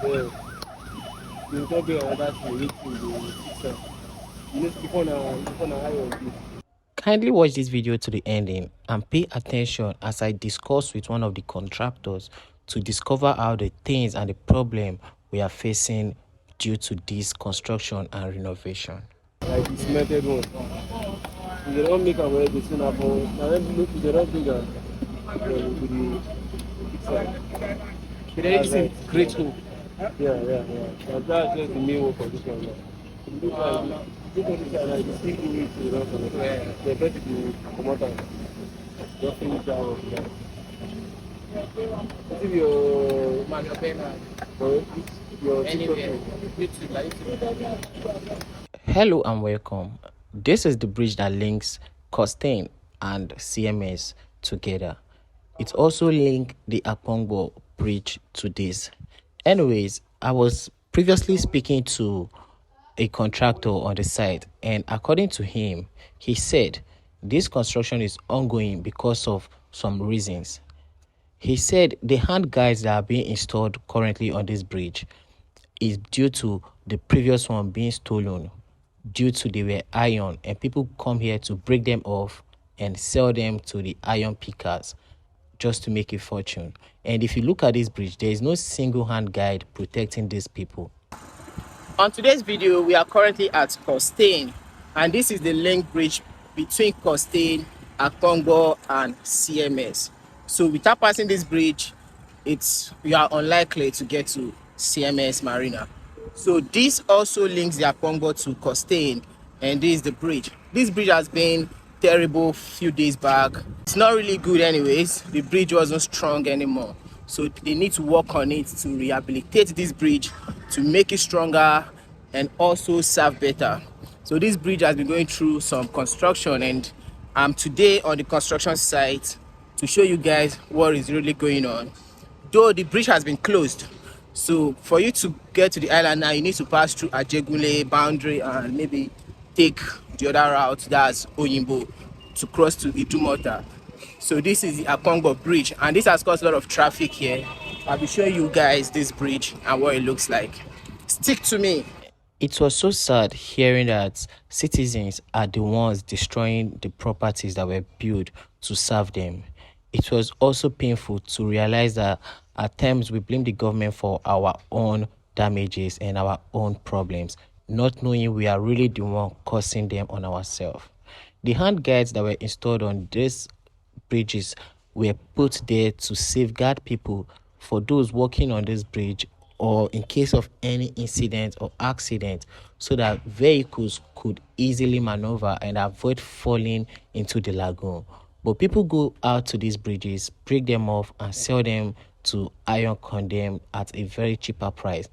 Yeah. You don't be another thing which will be fix am. You know, before na how you do. Kindly watch this video to the ending and pay attention as I discuss with one of the contractors to discover how the things and the problem we are facing due to this construction and renovation. Like the cemented one. If they don't make am well, they still happen. Na them make they don't bring am. Then we go dey fix am. They already seen great hope. Yeah. Na that's just the main work of this one now. Look like this one like the see who need to run from it. The best to comot am. Just finish that work. If your Man, your payment. or your Anywhere. TikTok YouTube, like YouTube. Hello and welcome. This is the bridge that links Costain and CMS together. It also links the Akpongbo bridge to this. Anyways, I was previously speaking to a contractor on the site, and according to him, he said this construction is ongoing because of some reasons. He said the hand guides that are being installed currently on this bridge is due to the previous one being stolen, due to they were iron and people come here to break them off and sell them to the iron pickers just to make a fortune. And if you look at this bridge, there is no single hand guide protecting these people. On today's video, we are currently at Costain, and this is the link bridge between Costain, Akpongbo, and CMS. So without passing this bridge, you are unlikely to get to CMS Marina. So this also links the Akpongbo to Costain, and this is the bridge. This bridge has been terrible a few days back. It's not really good anyways. The bridge wasn't strong anymore. So they need to work on it to rehabilitate this bridge to make it stronger and also serve better. So this bridge has been going through some construction, and I'm today on the construction site to show you guys what is really going on. Though the bridge has been closed, so for you to get to the island now, you need to pass through Ajegunle boundary and maybe take the other route, that's Oyimbo, to cross to Idumota. So this is the Akpongbo bridge, and this has caused a lot of traffic here. I'll be showing you guys this bridge and what it looks like. Stick to me. It was so sad hearing that citizens are the ones destroying the properties that were built to serve them. It was also painful to realize that at times we blame the government for our own damages and our own problems, not knowing we are really the one causing them on ourselves. The hand guides that were installed on these bridges were put there to safeguard people for those working on this bridge, or in case of any incident or accident, so that vehicles could easily maneuver and avoid falling into the lagoon. But people go out to these bridges, break them off, and sell them to iron condemned at a very cheaper price,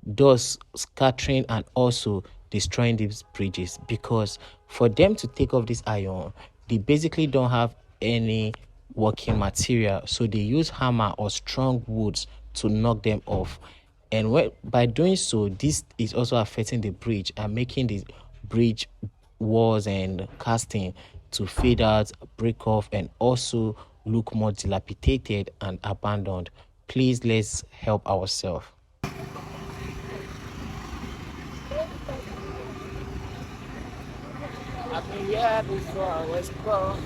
thus scattering and also destroying these bridges. Because for them to take off this iron, they basically don't have any working material, so they use hammer or strong woods to knock them off. And by doing so, this is also affecting the bridge and making the bridge walls and casting to fade out, break off, and also look more dilapidated and abandoned. Please, let's help ourselves. I've been here before I was born.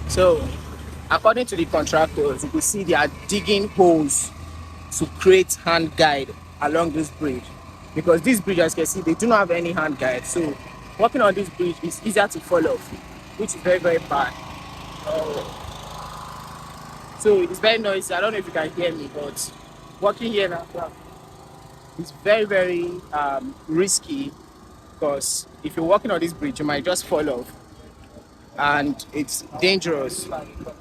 So, according to the contractors, you can see they are digging holes to create hand guide along this bridge, because this bridge, as you can see, they do not have any hand guide. So walking on this bridge is easier to fall off, which is very, very bad. So it's very noisy. I don't know if you can hear me, but walking here now is very, very risky, because if you're walking on this bridge, you might just fall off, and it's dangerous.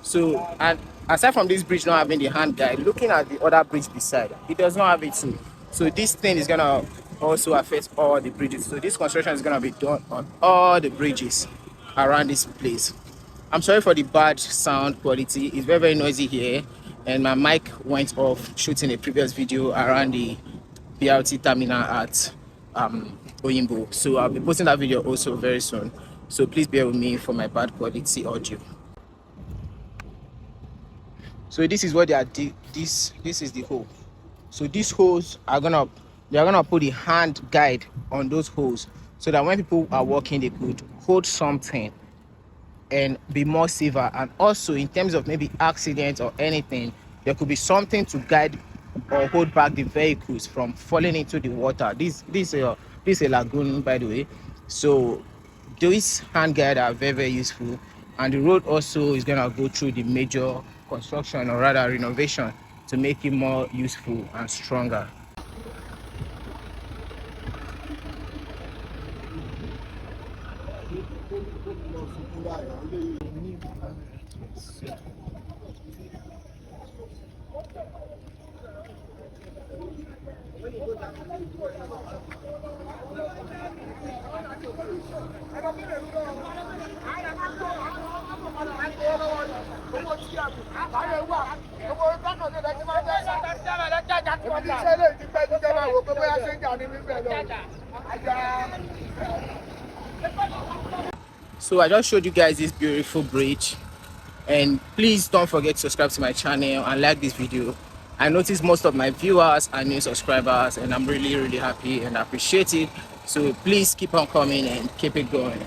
So, and aside from this bridge not having the hand guide, looking at the other bridge beside, it does not have it too. So this thing is gonna also affect all the bridges. So this construction is gonna be done on all the bridges around this place. I'm sorry for the bad sound quality. It's very, very noisy here. and my mic went off shooting a previous video around the BRT terminal at Oyimbo. So I'll be posting that video also very soon. So please bear with me for my bad quality audio. So this is what they are. This is the hole. So these holes are they're gonna put the hand guide on those holes so that when people are walking, they could hold something and be more safer. And also in terms of maybe accidents or anything, there could be something to guide or hold back the vehicles from falling into the water. This is a lagoon, by the way. So these hand guide are very, very useful. And the road also is gonna go through the major construction, or rather renovation, to make it more useful and stronger. So I just showed you guys this beautiful bridge, and please don't forget to subscribe to my channel and like this video. I noticed most of my viewers are new subscribers, and I'm really happy and appreciate it. So please keep on coming and keep it going.